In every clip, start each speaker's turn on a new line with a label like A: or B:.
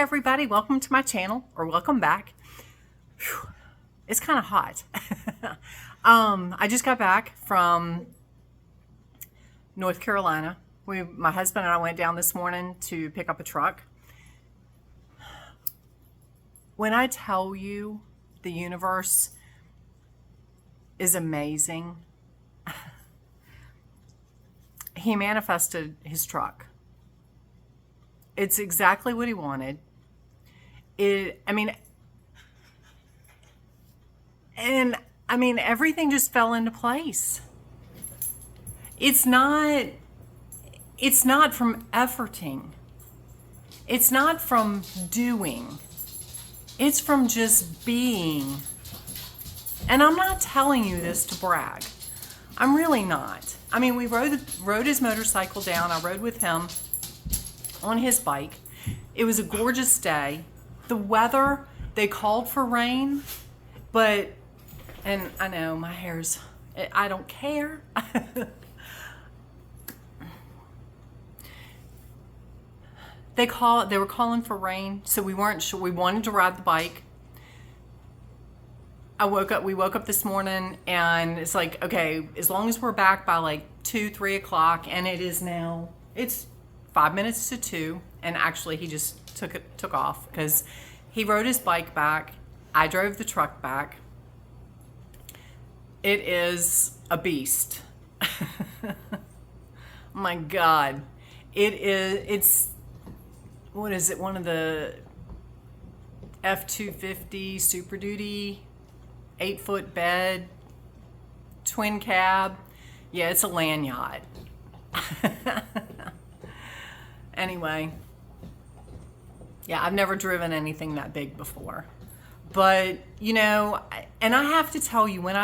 A: Hi everybody, welcome to my channel, or welcome back. Whew. It's kind of hot. I just got back from North Carolina. My husband and I went down this morning to pick up a truck. When I tell you the universe is amazing, he manifested his truck. It's exactly what he wanted. Everything just fell into place. It's not from efforting. It's not from doing. It's from just being. And I'm not telling you this to brag. I'm really not. We rode his motorcycle down. I rode with him on his bike. It was a gorgeous day. The weather, they called for rain, and I know my hair's, I don't care. They were calling for rain, so we weren't sure. We wanted to ride the bike. We woke up this morning and it's like, okay, as long as we're back by like 2-3 o'clock, and it's 5 minutes to 2, and actually he just took off because he rode his bike back. I drove the truck back. It is a beast. Oh my God. It's what is it? One of the F-250 Super Duty, 8-foot bed, twin cab. Yeah, it's a land yacht. Anyway, yeah, I've never driven anything that big before. But, and I have to tell you, when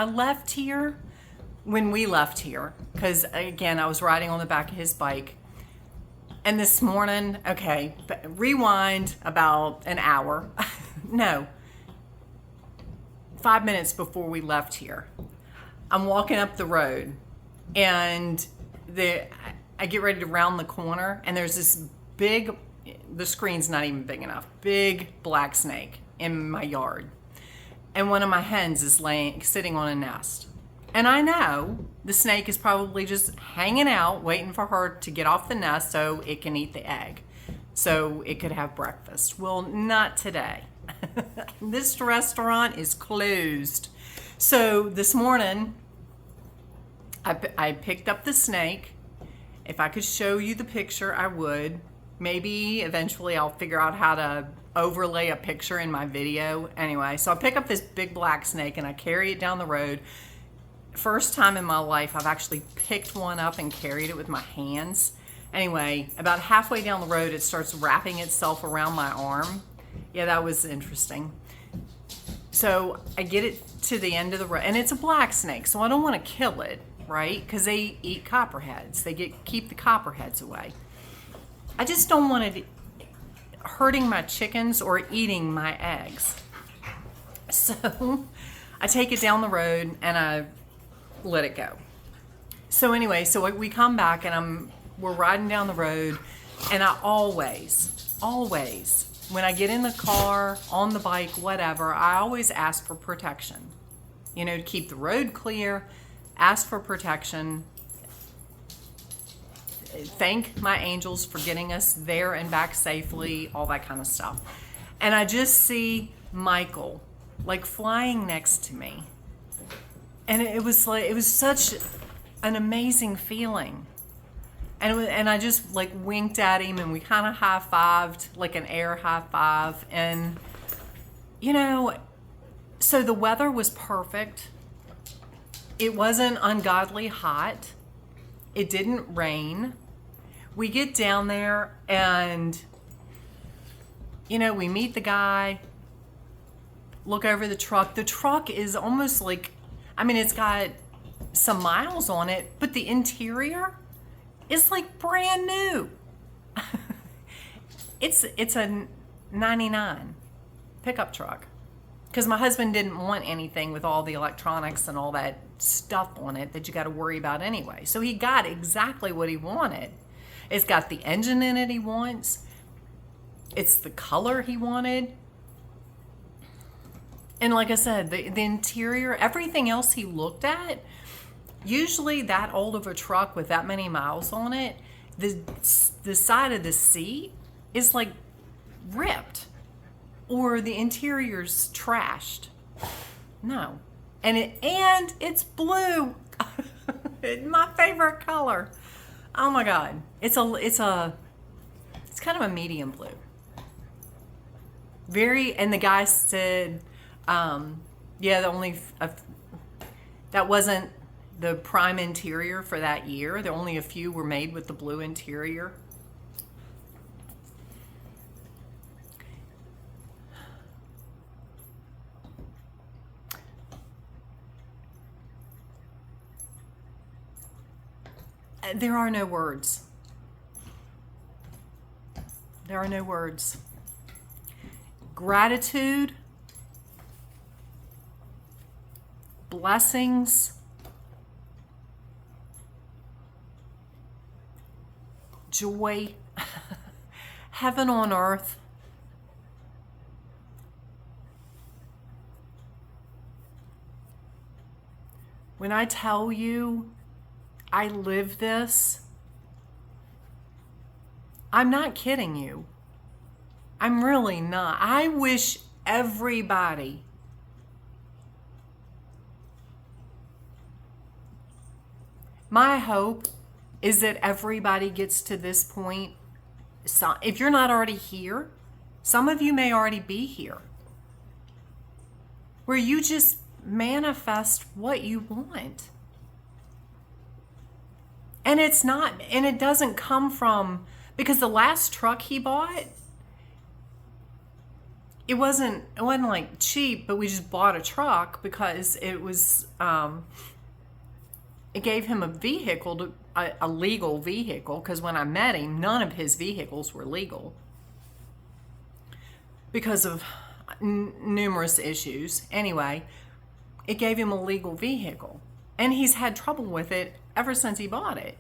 A: we left here, because again, I was riding on the back of his bike, and this morning, okay, rewind about an hour, no, 5 minutes before we left here, I'm walking up the road, and I get ready to round the corner, and there's this the screen's not even big enough, big black snake in my yard. And one of my hens is sitting on a nest. And I know the snake is probably just hanging out, waiting for her to get off the nest so it can eat the egg, so it could have breakfast. Well, not today. This restaurant is closed. So this morning, I picked up the snake. If I could show you the picture, I would. Maybe eventually I'll figure out how to overlay a picture in my video. Anyway, so I pick up this big black snake and I carry it down the road. First time in my life I've actually picked one up and carried it with my hands. Anyway, about halfway down the road, it starts wrapping itself around my arm. Yeah, that was interesting. So I get it to the end of the road, and it's a black snake, so I don't want to kill it, right? Because they eat copperheads. Keep the copperheads away. I just don't want it hurting my chickens or eating my eggs. So I take it down the road and I let it go. So anyway, we come back and we're riding down the road, and I always, when I get in the car, on the bike, whatever, I always ask for protection. To keep the road clear, ask for protection. Thank my angels for getting us there and back safely, all that kind of stuff. And I just see Michael flying next to me. And it was such an amazing feeling. And I just winked at him, and we kind of high-fived, like an air high five. And, so the weather was perfect. It wasn't ungodly hot. It didn't rain. We get down there and, we meet the guy, look over the truck. The truck is almost it's got some miles on it, but the interior is brand new. It's a 99 pickup truck. Because my husband didn't want anything with all the electronics and all that stuff on it that you got to worry about anyway. So he got exactly what he wanted. It's got the engine in it he wants. it's the color he wanted. And like I said, the interior, everything else he looked at, usually that old of a truck with that many miles on it, the side of the seat is like ripped or the interior's trashed. No. And it's blue. My favorite color. Oh my God. It's kind of a medium blue. And the guy said, that wasn't the prime interior for that year. There only a few were made with the blue interior. There are no words. There are no words. Gratitude, blessings, joy, heaven on earth. When I tell you I live this, I'm not kidding you. I'm really not. I wish everybody my hope is that everybody gets to this point. So if you're not already here, some of you may already be here, where you just manifest what you want. And it doesn't come from, because the last truck he bought, it wasn't like cheap, but we just bought a truck because it was, it gave him a vehicle, a legal vehicle, because when I met him, none of his vehicles were legal because of numerous issues. Anyway, it gave him a legal vehicle, and he's had trouble with it ever since he bought it.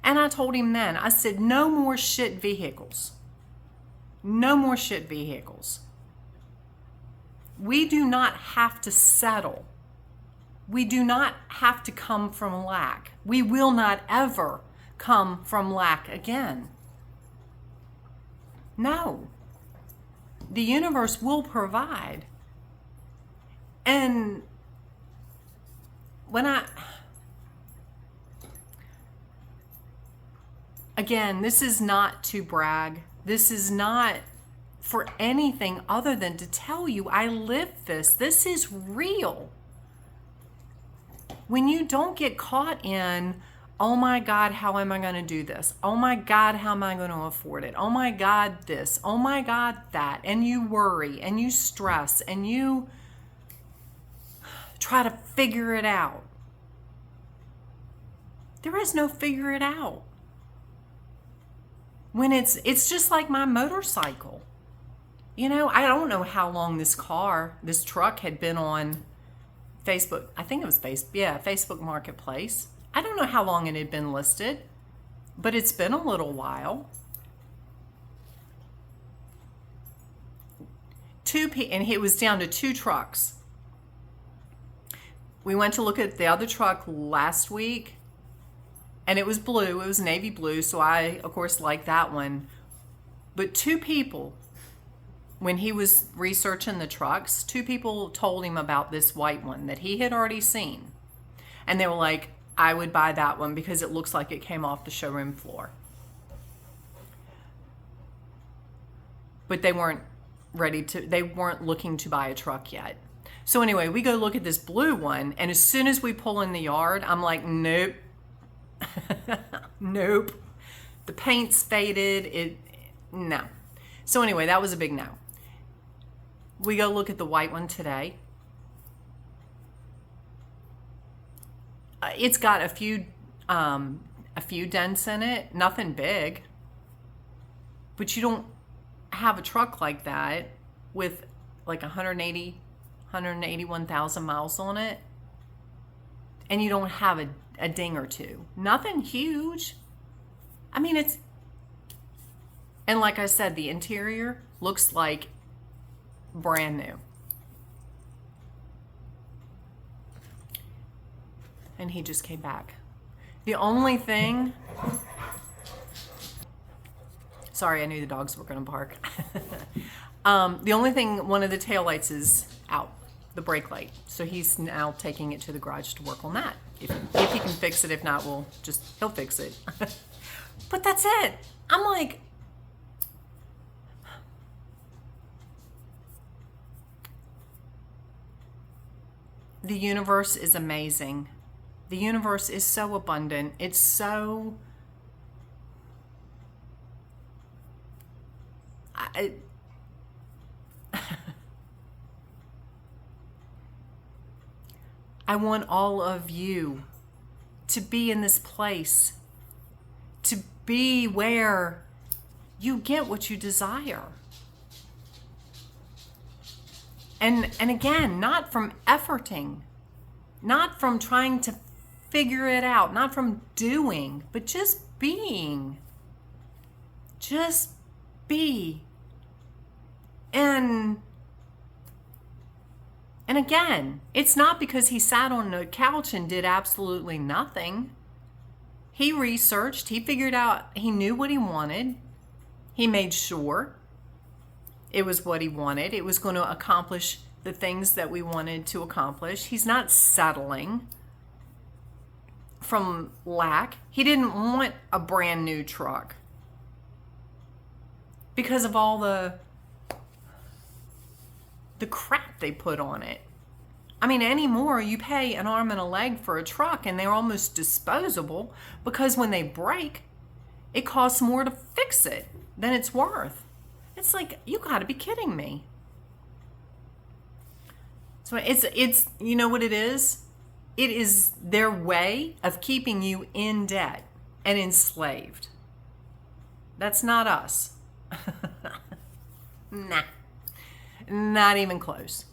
A: And I told him then, I said, no more shit vehicles. No more shit vehicles. We do not have to settle. We do not have to come from lack. We will not ever come from lack again. No. The universe will provide. And again, this is not to brag. This is not for anything other than to tell you I live this. This is real. When you don't get caught in, oh my God, how am I going to do this? Oh my God, how am I going to afford it? Oh my God, this. Oh my God, that. And you worry and you stress and you try to figure it out. There is no figure it out. When it's just like my motorcycle. You know, I don't know how long this truck had been on Facebook. I think it was Facebook Marketplace. I don't know how long it had been listed, but it's been a little while. And it was down to 2 trucks. We went to look at the other truck last week, and it was blue. It was navy blue, so I, of course, liked that one. But 2 people, when he was researching the trucks, 2 people told him about this white one that he had already seen. And they were like, I would buy that one because it looks like it came off the showroom floor. But they weren't looking to buy a truck yet. So anyway, we go look at this blue one, and as soon as we pull in the yard, I'm like, nope. Nope. The paint's faded. No. So anyway, that was a big no. We go look at the white one today. It's got a few dents in it, nothing big. But you don't have a truck like that with like 181,000 miles on it, and you don't have a ding or two. Nothing huge. I mean, And like I said, the interior looks like brand new. And he just came back. The only thing, sorry, I knew the dogs were going to bark. The only thing, one of the taillights is out, the brake light. So he's now taking it to the garage to work on that. If he can fix it, if not, he'll fix it. But that's it. I'm like, the universe is amazing. The universe is so abundant. It's so... I want all of you to be in this place, to be where you get what you desire. And again, not from efforting, not from trying to figure it out, not from doing, but just being. Just be. And again, it's not because he sat on a couch and did absolutely nothing. He researched, he figured out, he knew what he wanted. He made sure it was what he wanted. It was going to accomplish the things that we wanted to accomplish. He's not settling from lack. He didn't want a brand new truck because of all the crap they put on it. I mean, anymore, you pay an arm and a leg for a truck and they're almost disposable because when they break, it costs more to fix it than it's worth. It's like, you got to be kidding me. So it's you know what it is? It is their way of keeping you in debt and enslaved. That's not us. Nah. Not even close.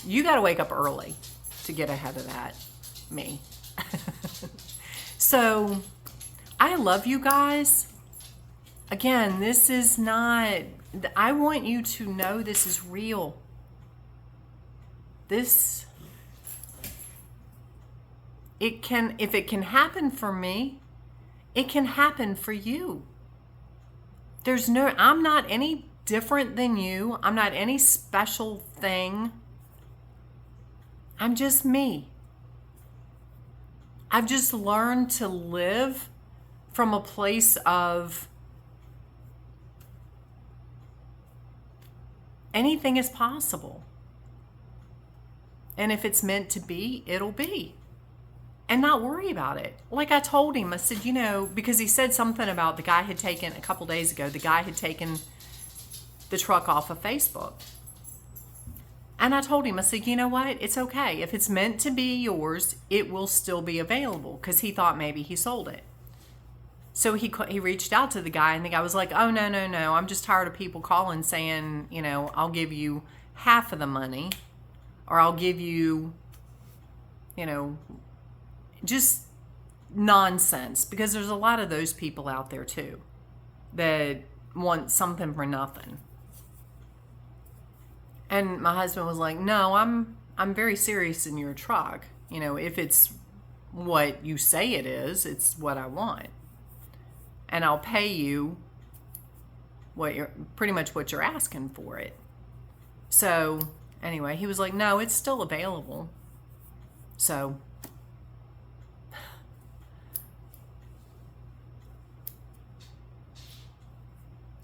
A: You got to wake up early to get ahead of that. Me. So, I love you guys. Again, this is not... I want you to know this is real. If it can happen for me, it can happen for you. I'm not any different than you. I'm not any special thing. I'm just me. I've just learned to live from a place of anything is possible. And if it's meant to be, it'll be. And not worry about it. Like I told him, I said, because he said something about the guy had taken, a couple days ago, the guy had taken the truck off of Facebook. And I told him, I said, you know what? It's okay. If it's meant to be yours, it will still be available, because he thought maybe he sold it. So he reached out to the guy, and the guy was like, oh, no. I'm just tired of people calling saying, I'll give you half of the money, or I'll give you, just nonsense. Because there's a lot of those people out there too that want something for nothing. And my husband was like, no, I'm very serious in your truck. If it's what you say it is, it's what I want. And I'll pay you pretty much what you're asking for it. So anyway, he was like, no, it's still available. So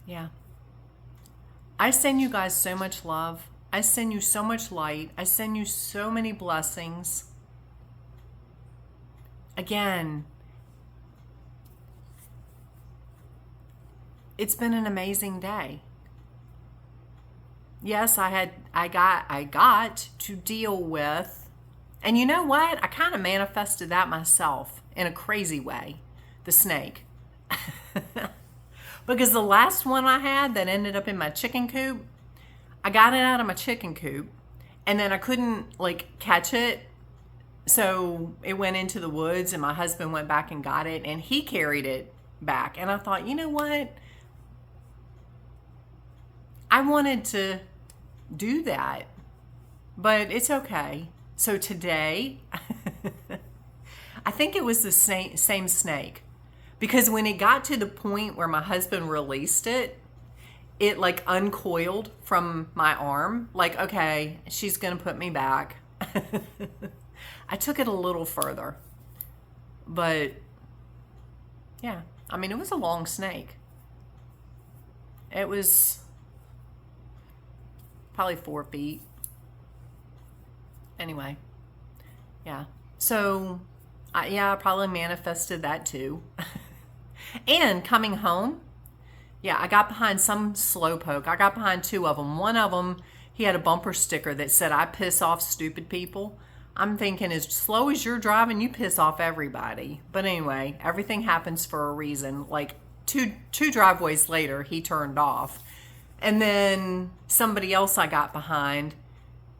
A: yeah. I send you guys so much love. I send you so much light. I send you so many blessings. Again, it's been an amazing day. Yes, I got to deal with, and you know what? I kind of manifested that myself in a crazy way, the snake. Because the last one I had that ended up in my chicken coop, I got it out of my chicken coop, and then I couldn't catch it. So it went into the woods, and my husband went back and got it, and he carried it back. And I thought, you know what? I wanted to do that, but it's okay. So today, I think it was the same snake, because when it got to the point where my husband released it, it like uncoiled from my arm. Like, okay, she's going to put me back. I took it a little further, but yeah, I mean, it was a long snake. It was probably 4 feet. Anyway, yeah. So, I probably manifested that too. And coming home, yeah, I got behind some slowpoke. I got behind 2 of them. One of them, he had a bumper sticker that said, "I piss off stupid people." I'm thinking, as slow as you're driving, you piss off everybody. But anyway, everything happens for a reason. Like two driveways later, he turned off. And then somebody else I got behind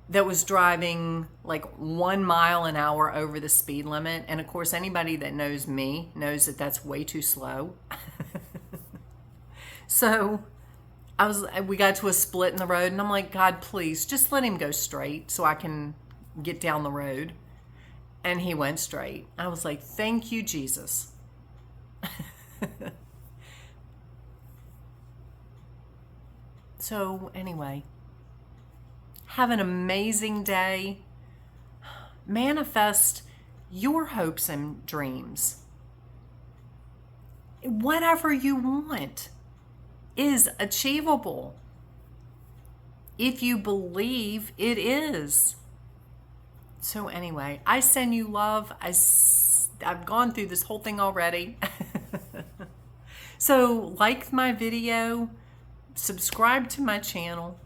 A: that was driving like 1 mile an hour over the speed limit. And of course, anybody that knows me knows that that's way too slow. So we got to a split in the road, and I'm like, God, please just let him go straight so I can get down the road. And he went straight. I was like, thank you, Jesus. So anyway, have an amazing day. Manifest your hopes and dreams. Whatever you want is achievable if you believe it is. So anyway, I send you love. I've gone through this whole thing already. So like my video, subscribe to my channel,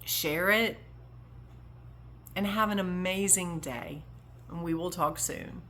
A: share it, and have an amazing day. And we will talk soon.